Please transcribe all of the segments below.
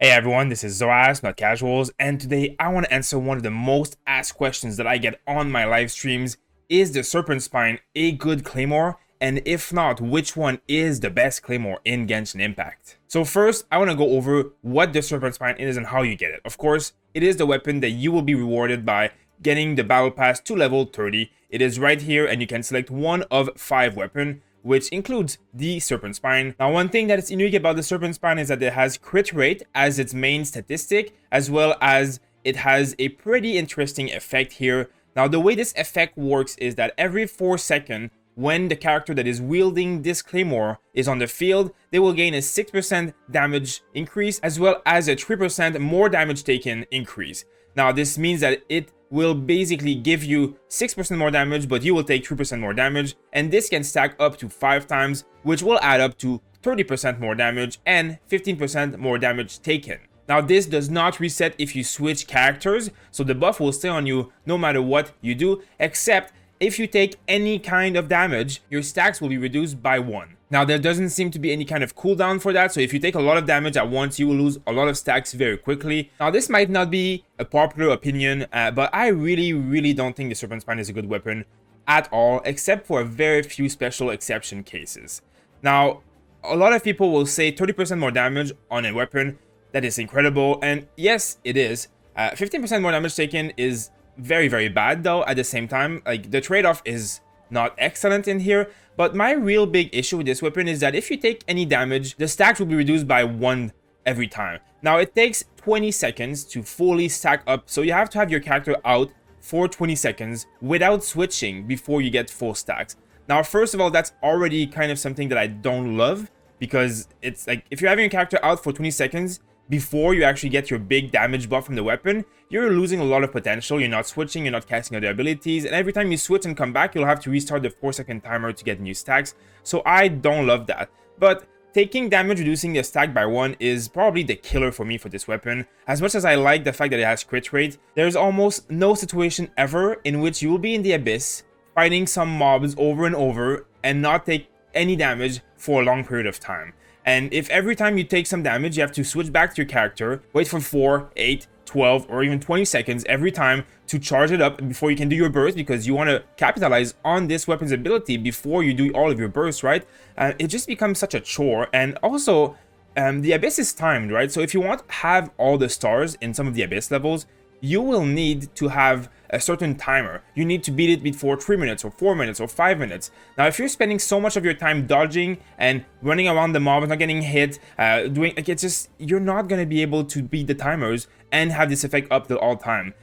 Hey everyone, this is Zoas, not Casuals, and today I want to answer one of the most asked questions that I get on my live streams. Is the Serpent Spine a good Claymore? And if not, which one is the best Claymore in Genshin Impact? So first, I want to go over what the Serpent Spine is and how you get it. Of course, it is the weapon that you will be rewarded by getting the Battle Pass to level 30. It is right here and you can select one of 5 weapons, which includes the Serpent Spine. Now, one thing that is unique about the Serpent Spine is that it has crit rate as its main statistic, as well as it has a pretty interesting effect here. Now, the way this effect works is that every 4 seconds, when the character that is wielding this Claymore is on the field, they will gain a 6% damage increase, as well as a 3% more damage taken increase. Now, this means that it will basically give you 6% more damage, but you will take 3% more damage, and this can stack up to 5 times, which will add up to 30% more damage and 15% more damage taken. Now, this does not reset if you switch characters, so the buff will stay on you no matter what you do, except if you take any kind of damage, your stacks will be reduced by 1. Now, there doesn't seem to be any kind of cooldown for that, so if you take a lot of damage at once, you will lose a lot of stacks very quickly. Now, this might not be a popular opinion, but I really don't think the Serpent Spine is a good weapon at all, except for a very few special exception cases. Now, a lot of people will say 30% more damage on a weapon. That is incredible, and yes, it is. 15% more damage taken is very bad though. At the same time, like, the trade-off is not excellent in here, but my real big issue with this weapon is that if you take any damage, the stacks will be reduced by 1 every time. Now, it takes 20 seconds to fully stack up, so you have to have your character out for 20 seconds without switching before you get full stacks. Now, first of all, that's already kind of something that I don't love, because it's like, if you're having your character out for 20 seconds before you actually get your big damage buff from the weapon, you're losing a lot of potential. You're not switching, you're not casting other abilities, and every time you switch and come back, you'll have to restart the 4-second timer to get new stacks. So I don't love that. But taking damage, reducing the stack by 1 is probably the killer for me for this weapon. As much as I like the fact that it has crit rate, there's almost no situation ever in which you will be in the abyss, fighting some mobs over and over, and not take any damage for a long period of time. And if every time you take some damage, you have to switch back to your character, wait for 4, 8, 12, or even 20 seconds every time to charge it up before you can do your burst, because you want to capitalize on this weapon's ability before you do all of your bursts, right? It just becomes such a chore. And also, the Abyss is timed, right? So if you want to have all the stars in some of the Abyss levels, you will need to have a certain timer. You need to beat it before 3 minutes or 4 minutes or 5 minutes. Now, if you're spending so much of your time dodging and running around the mob and not getting hit, doing like, it's just, you're not going to be able to beat the timers and have this effect up the all time.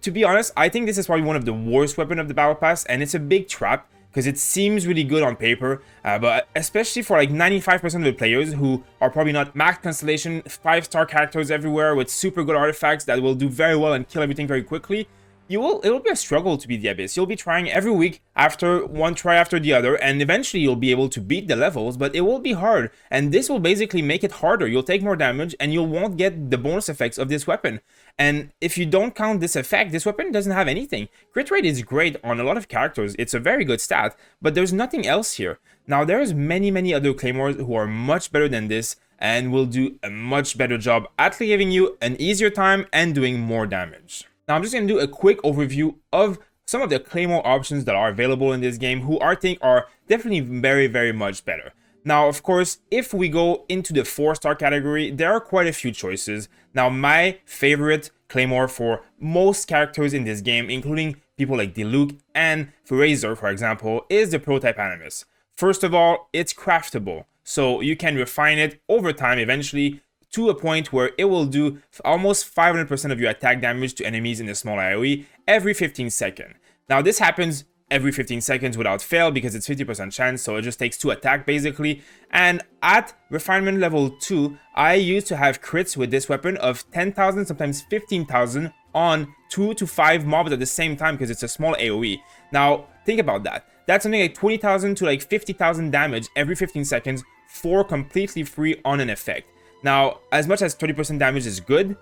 To be honest, I think this is probably one of the worst weapons of the Battle Pass, and it's a big trap, because it seems really good on paper, but especially for like 95% of the players who are probably not max constellation, 5-star characters everywhere with super good artifacts that will do very well and kill everything very quickly, it will be a struggle to beat the Abyss. You'll be trying every week after one try after the other, and eventually you'll be able to beat the levels, but it will be hard, and this will basically make it harder. You'll take more damage, and you won't get the bonus effects of this weapon. And if you don't count this effect, this weapon doesn't have anything. Crit rate is great on a lot of characters. It's a very good stat, but there's nothing else here. Now, there's many other Claymores who are much better than this, and will do a much better job at giving you an easier time and doing more damage. Now, I'm just going to do a quick overview of some of the Claymore options that are available in this game, who I think are definitely very much better. Now, of course, if we go into the 4-star category, there are quite a few choices. Now, my favorite Claymore for most characters in this game, including people like Diluc and Razor, for example, is the Prototype Animus. First of all, it's craftable, so you can refine it over time eventually, to a point where it will do almost 500% of your attack damage to enemies in a small AoE every 15 seconds. Now, this happens every 15 seconds without fail because it's 50% chance, so it just takes 2 attacks basically. And at refinement level 2, I used to have crits with this weapon of 10,000, sometimes 15,000 on 2 to 5 mobs at the same time, because it's a small AoE. Now, think about that. That's something like 20,000 to like 50,000 damage every 15 seconds for completely free on an effect. Now, as much as 30% damage is good,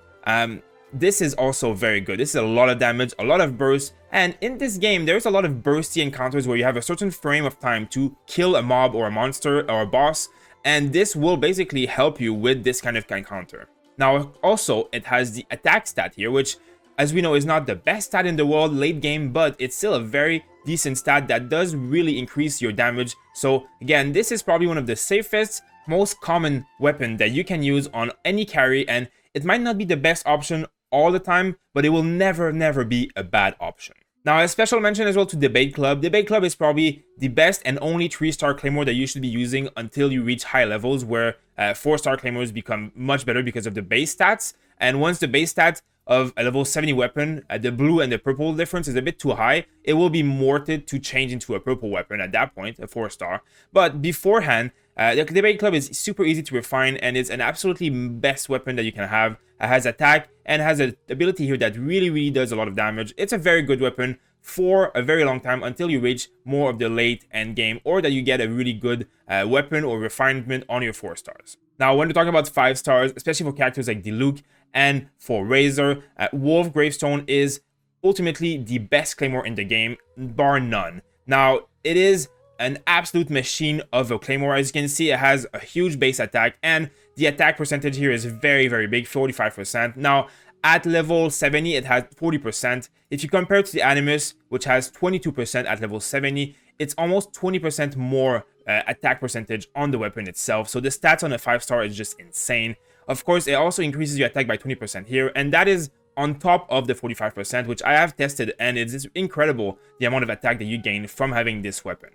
this is also very good. This is a lot of damage, a lot of burst, and in this game, there's a lot of bursty encounters where you have a certain frame of time to kill a mob or a monster or a boss, and this will basically help you with this kind of encounter. Now, also, it has the attack stat here, which, as we know, is not the best stat in the world late game, but it's still a very decent stat that does really increase your damage. So, again, this is probably one of the safest, most common weapon that you can use on any carry, and it might not be the best option all the time, but it will never be a bad option. Now, a special mention as well to Debate Club. Debate Club is probably the best and only 3-star Claymore that you should be using until you reach high levels, where 4-star Claymores become much better because of the base stats. And once the base stat of a level 70 weapon, the blue and the purple difference is a bit too high, it will be morted to change into a purple weapon at that point, a 4-star. But beforehand, the Debate Club is super easy to refine, and it's an absolutely best weapon that you can have. It has attack and has an ability here that really does a lot of damage. It's a very good weapon for a very long time until you reach more of the late end game, or that you get a really good weapon or refinement on your 4 stars. Now, when we're talking about 5 stars, especially for characters like Diluc and for Razor, Wolf Gravestone is ultimately the best Claymore in the game, bar none. Now, it is an absolute machine of a Claymore. As you can see, it has a huge base attack, and the attack percentage here is very big, 45%. Now, at level 70, it has 40%. If you compare it to the Animus, which has 22% at level 70, it's almost 20% more attack percentage on the weapon itself. So the stats on a 5-star is just insane. Of course, it also increases your attack by 20% here, and that is on top of the 45%, which I have tested, and it's incredible the amount of attack that you gain from having this weapon.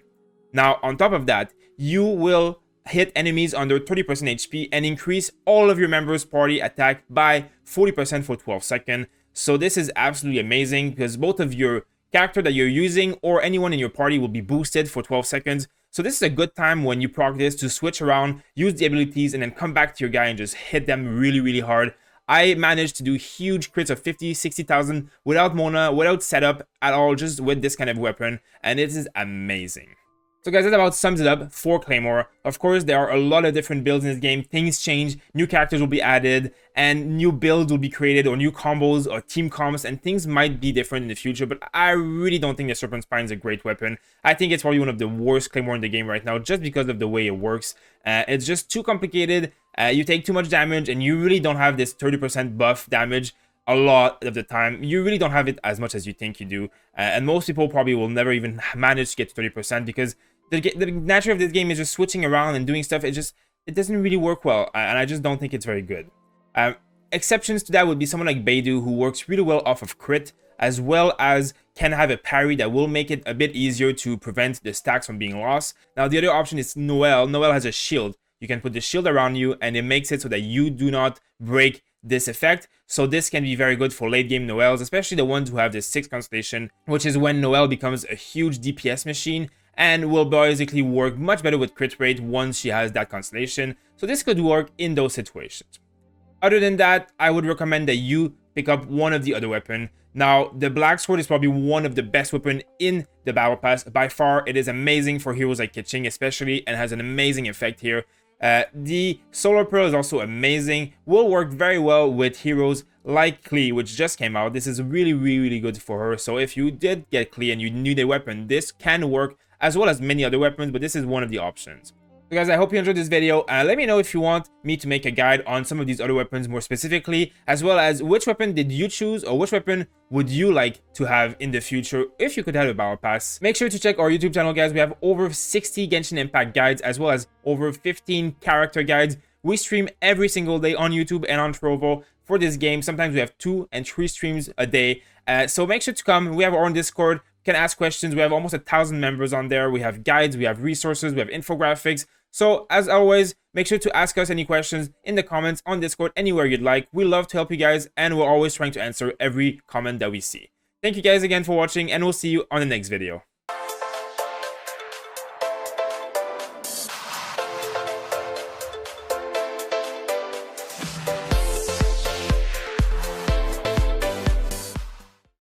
Now, on top of that, you will hit enemies under 30% HP and increase all of your members' party attack by 40% for 12 seconds. So this is absolutely amazing because both of your character that you're using or anyone in your party will be boosted for 12 seconds. So this is a good time when you proc this to switch around, use the abilities, and then come back to your guy and just hit them really hard. I managed to do huge crits of 50, 60,000 without Mona, without setup at all, just with this kind of weapon, and it is amazing. So guys, that about sums it up for Claymore. Of course, there are a lot of different builds in this game. Things change, new characters will be added, and new builds will be created, or new combos, or team comps, and things might be different in the future, but I really don't think the Serpent Spine is a great weapon. I think it's probably one of the worst Claymore in the game right now, just because of the way it works. It's just too complicated, you take too much damage, and you really don't have this 30% buff damage a lot of the time. You really don't have it as much as you think you do, and most people probably will never even manage to get to 30% because the nature of this game is just switching around and doing stuff. It doesn't really work well, and I just don't think it's very good. Exceptions to that would be someone like Beidou, who works really well off of crit, as well as can have a parry that will make it a bit easier to prevent the stacks from being lost. Now, the other option is Noelle. Noelle has a shield. You can put the shield around you, and it makes it so that you do not break this effect. So this can be very good for late game Noelles, especially the ones who have the 6th constellation, which is when Noelle becomes a huge DPS machine and will basically work much better with crit rate once she has that constellation. So this could work in those situations. Other than that, I would recommend that you pick up one of the other weapon. Now, the Black Sword is probably one of the best weapon in the Battle Pass. By far, it is amazing for heroes like Keqing especially, and has an amazing effect here. The Solar Pearl is also amazing, will work very well with heroes like Klee, which just came out. This is really good for her. So if you did get Klee and you need a weapon, this can work, as well as many other weapons, but this is one of the options. So guys, I hope you enjoyed this video. Let me know if you want me to make a guide on some of these other weapons more specifically, as well as which weapon did you choose, or which weapon would you like to have in the future if you could have a Battle Pass. Make sure to check our YouTube channel, guys. We have over 60 Genshin Impact guides, as well as over 15 character guides. We stream every single day on YouTube and on Trovo for this game. Sometimes we have 2 and 3 streams a day. So make sure to come. We have our own Discord. You can ask questions. We have almost 1,000 members on there. We have guides, we have resources, we have infographics. So as always, make sure to ask us any questions in the comments on Discord, anywhere you'd like. We love to help you guys, and we're always trying to answer every comment that we see. Thank you guys again for watching, and we'll see you on the next video.